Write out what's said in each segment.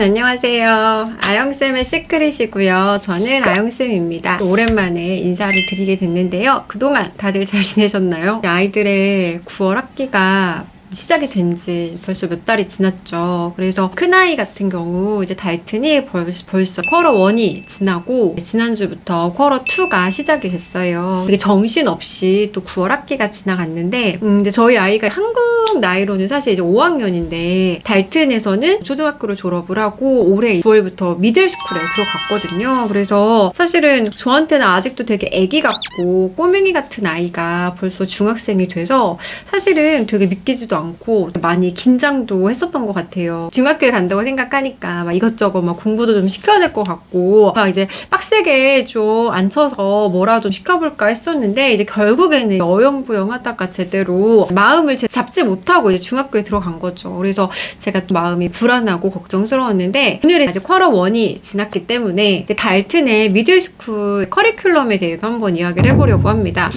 안녕하세요. 아영쌤의 시크릿이고요. 저는 아영쌤입니다. 오랜만에 인사를 드리게 됐는데요. 그동안 다들 잘 지내셨나요? 아이들의 9월 학기가 시작이 된 지 벌써 몇 달이 지났죠. 그래서 큰아이 같은 경우 이제 달튼이 벌써 쿼터 1이 지나고 지난주부터 쿼터 2가 시작이 됐어요. 이게 정신없이 또 9월 학기가 지나갔는데 이제 저희 아이가 한국 나이로는 사실 이제 5학년인데 달튼에서는 초등학교를 졸업을 하고 올해 9월부터 미들스쿨에 들어갔거든요. 그래서 사실은 저한테는 아직도 되게 애기 같고 꼬맹이 같은 아이가 벌써 중학생이 돼서 사실은 되게 믿기지도 않고 많이 긴장도 했었던 것 같아요. 중학교에 간다고 생각하니까 막 이것저것 막 공부도 좀 시켜야 될 것 같고 막 이제 빡세게 좀 앉혀서 뭐라도 시켜볼까 했었는데 이제 결국에는 어영부영 하다가 제대로 마음을 잡지 못하고 이제 중학교에 들어간 거죠. 그래서 제가 또 마음이 불안하고 걱정스러웠는데 오늘은 아직 쿼터 1이 지났기 때문에 이제 달튼의 미들스쿨 커리큘럼에 대해서 한번 이야기를 해보려고 합니다.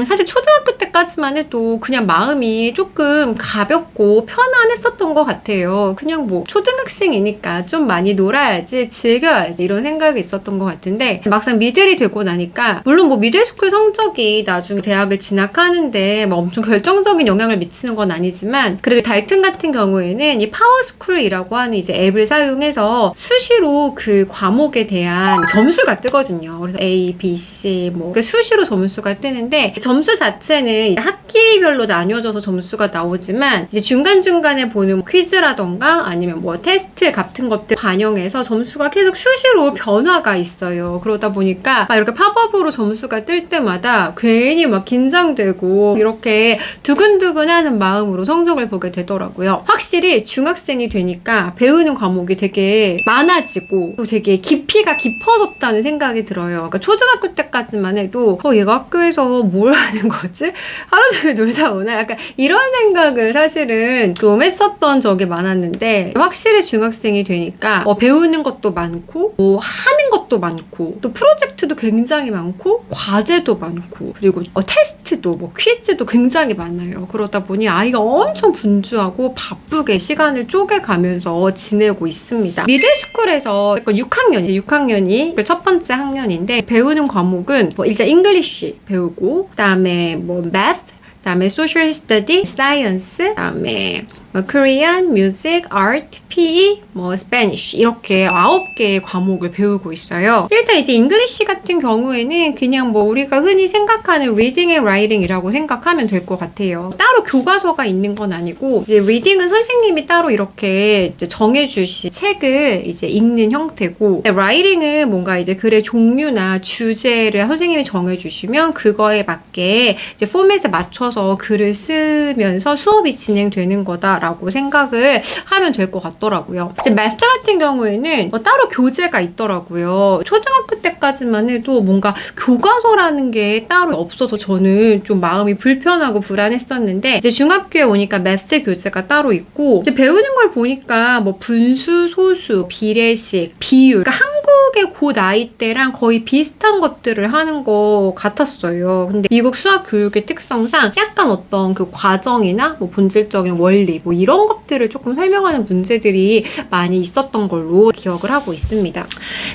사실 초등학교 때까지만 해도 그냥 마음이 조금 가볍고 편안했었던 것 같아요. 그냥 뭐 초등학생이니까 좀 많이 놀아야지, 즐겨야지 이런 생각이 있었던 것 같은데 막상 미들이 되고 나니까 물론 뭐 미들스쿨 성적이 나중에 대학을 진학하는데 뭐 엄청 결정적인 영향을 미치는 건 아니지만 그래도 달튼 같은 경우에는 이 파워스쿨이라고 하는 이제 앱을 사용해서 수시로 그 과목에 대한 점수가 뜨거든요. 그래서 A, B, C 뭐 수시로 점수가 뜨는데 점수 자체는 학기별로 나뉘어져서 점수가 나오지만 이제 중간중간에 보는 퀴즈라던가 아니면 뭐 테스트 같은 것들 반영해서 점수가 계속 수시로 변화가 있어요. 그러다 보니까 막 이렇게 팝업으로 점수가 뜰 때마다 괜히 막 긴장되고 이렇게 두근두근하는 마음으로 성적을 보게 되더라고요. 확실히 중학생이 되니까 배우는 과목이 되게 많아지고 또 되게 깊이가 깊어졌다는 생각이 들어요. 그러니까 초등학교 때까지만 해도 얘가 학교에서 뭘 하는 거지? 하루 종일 놀다 오나? 약간 이런 생각을 사실은 좀 했었던 적이 많았는데 확실히 중학생이 되니까 배우는 것도 많고 뭐 하는 것도 많고 또 프로젝트도 굉장히 많고 과제도 많고 그리고 테스트도 뭐 퀴즈도 굉장히 많아요. 그러다 보니 아이가 엄청 분주하고 바쁘게 시간을 쪼개가면서 지내고 있습니다. 미들스쿨에서 6학년이 첫 번째 학년인데 배우는 과목은 뭐 일단 잉글리쉬 배우고 그다음에 뭐 math, 그다음에 social study, science, 그다음에 Korean, music, art, PE, 뭐 Spanish 이렇게 9개의 과목을 배우고 있어요. 일단 이제 English 같은 경우에는 그냥 뭐 우리가 흔히 생각하는 reading and writing이라고 생각하면 될 것 같아요. 따로 교과서가 있는 건 아니고 이제 reading은 선생님이 따로 이렇게 이제 정해주신 책을 이제 읽는 형태고 writing은 뭔가 이제 글의 종류나 주제를 선생님이 정해주시면 그거에 맞게 이제 포맷에 맞춰서 글을 쓰면서 수업이 진행되는 거다 라고 생각을 하면 될 것 같더라고요. 이제 매스 같은 경우에는 따로 교재가 있더라고요. 초등학교 때까지만 해도 뭔가 교과서라는 게 따로 없어서 저는 좀 마음이 불편하고 불안했었는데 이제 중학교에 오니까 매스 교재가 따로 있고 이제 배우는 걸 보니까 뭐 분수, 소수, 비례식, 비율 그러니까 한국의 그 나이대랑 거의 비슷한 것들을 하는 것 같았어요. 근데 미국 수학 교육의 특성상 약간 어떤 그 과정이나 뭐 본질적인 원리 뭐 이런 것들을 조금 설명하는 문제들이 많이 있었던 걸로 기억을 하고 있습니다.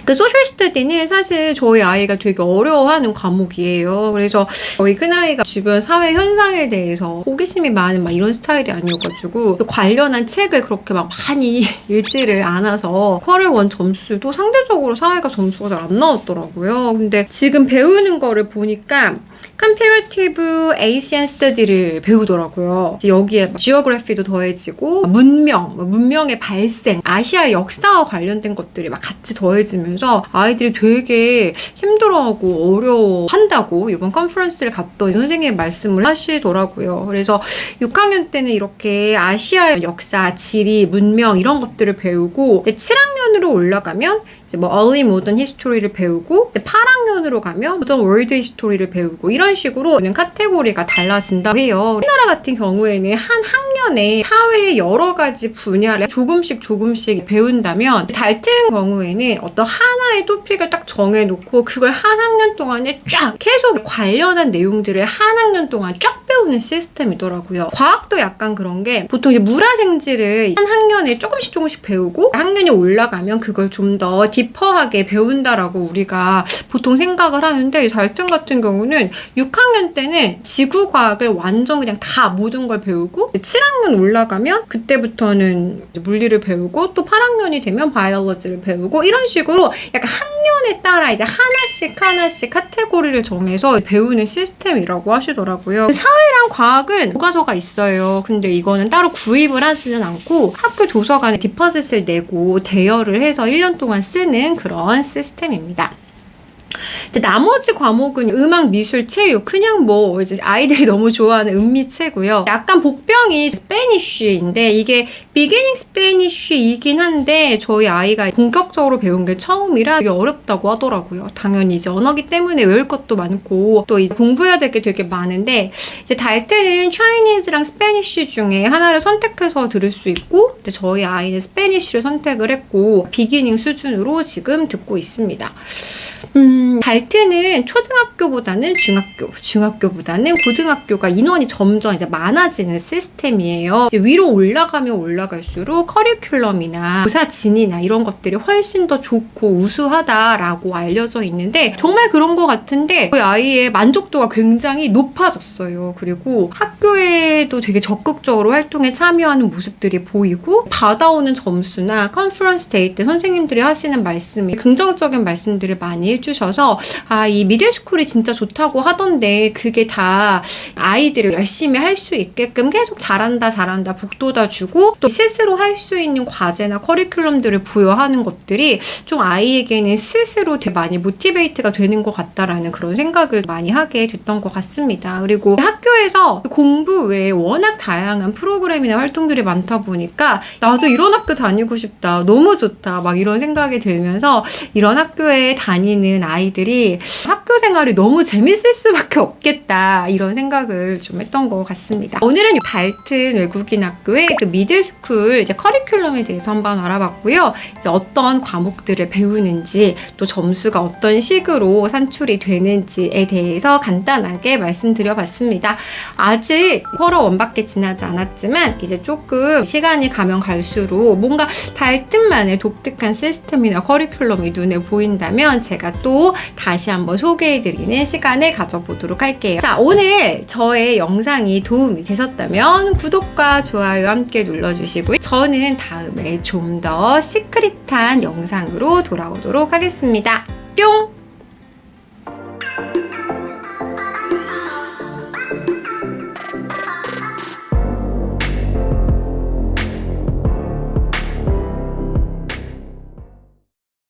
그 소셜 스터디는 사실 저희 아이가 되게 어려워하는 과목이에요. 그래서 저희 큰아이가 주변 사회 현상에 대해서 호기심이 많은 막 이런 스타일이 아니어가지고 관련한 책을 그렇게 막 많이 읽지를 않아서 쿼터 1 점수도 상대적으로 사회가 점수가 잘 안 나왔더라고요. 근데 지금 배우는 거를 보니까 Comparative Asian Study를 배우더라고요. 여기에 Geography도 더해지고 문명의 발생, 아시아 역사와 관련된 것들이 막 같이 더해지면서 아이들이 되게 힘들어하고 어려워한다고 이번 컨퍼런스를 갔더니 선생님이 말씀을 하시더라고요. 그래서 6학년 때는 이렇게 아시아의 역사, 지리, 문명 이런 것들을 배우고 7학년으로 올라가면 이제 뭐 Early Modern History를 배우고 8학년으로 가면 Modern World History를 배우고 이런 식으로 카테고리가 달라진다고 해요. 우리나라 같은 경우에는 한 학년에 사회의 여러 가지 분야를 조금씩 배운다면 달튼 경우에는 어떤 하나의 토픽을 딱 정해놓고 그걸 한 학년 동안에 쫙 계속 관련한 내용들을 한 학년 동안 쫙 배워 배우는 시스템이더라고요. 과학도 약간 그런 게 보통 이제 물화생지를 한 학년에 조금씩 배우고 학년이 올라가면 그걸 좀 더 딥어하게 배운다라고 우리가 보통 생각을 하는데, 잘튼 같은 경우는 6학년 때는 지구과학을 완전 그냥 다 모든 걸 배우고 7학년 올라가면 그때부터는 물리를 배우고 또 8학년이 되면 바이올로지를 배우고 이런 식으로 약간 학년에 따라 이제 하나씩 카테고리를 정해서 배우는 시스템이라고 하시더라고요. 사회랑 과학은 교과서가 있어요. 근데 이거는 따로 구입을 하지는 않고 학교 도서관에 디포짓을 내고 대여를 해서 1년 동안 쓰는 그런 시스템입니다. 이제 나머지 과목은 음악, 미술, 체육, 그냥 뭐 이제 아이들이 너무 좋아하는 음미체고요. 약간 복병이 스페니쉬인데 이게 비기닝 스페니쉬이긴 한데 저희 아이가 본격적으로 배운 게 처음이라 되게 어렵다고 하더라고요. 당연히 이제 언어기 때문에 외울 것도 많고 또 이제 공부해야 될 게 되게 많은데, 이제 달트는 차이니즈랑 스페니쉬 중에 하나를 선택해서 들을 수 있고, 근데 저희 아이는 스페니쉬를 선택을 했고 비기닝 수준으로 지금 듣고 있습니다. 달트는 초등학교보다는 중학교보다는 고등학교가 인원이 점점 이제 많아지는 시스템이에요. 이제 위로 올라가면 올라갈수록 커리큘럼이나 교사진이나 이런 것들이 훨씬 더 좋고 우수하다라고 알려져 있는데, 정말 그런 것 같은데 저희 아이의 만족도가 굉장히 높아졌어요. 그리고 학교에도 되게 적극적으로 활동에 참여하는 모습들이 보이고, 받아오는 점수나 컨퍼런스 데이 때 선생님들이 하시는 말씀이 긍정적인 말씀들을 많이 해주셔서 이 미들스쿨이 진짜 좋다고 하던데 그게 다 아이들을 열심히 할 수 있게끔 계속 잘한다 북돋아주고 또 스스로 할 수 있는 과제나 커리큘럼들을 부여하는 것들이 좀 아이에게는 스스로 되게 많이 모티베이트가 되는 것 같다라는 그런 생각을 많이 하게 됐던 것 같습니다. 그리고 학교에서 공부 외에 워낙 다양한 프로그램이나 활동들이 많다 보니까 나도 이런 학교 다니고 싶다, 너무 좋다 막 이런 생각이 들면서 이런 학교에 다니는 아이들이 학교 생활이 너무 재밌을 수밖에 없겠다 이런 생각을 좀 했던 것 같습니다. 오늘은 달튼 외국인 학교의 그 미들스쿨 이제 커리큘럼에 대해서 한번 알아봤고요. 이제 어떤 과목들을 배우는지 또 점수가 어떤 식으로 산출이 되는지에 대해서 간단하게 말씀드려봤습니다. 아직 쿼터 1밖에 지나지 않았지만 이제 조금 시간이 가면 갈수록 뭔가 달튼만의 독특한 시스템이나 커리큘럼이 눈에 보인다면 제가 또 다시 한번 소개해드리는 시간을 가져보도록 할게요. 자, 오늘 저의 영상이 도움이 되셨다면 구독과 좋아요 함께 눌러주시고요. 저는 다음에 좀 더 시크릿한 영상으로 돌아오도록 하겠습니다. 뿅!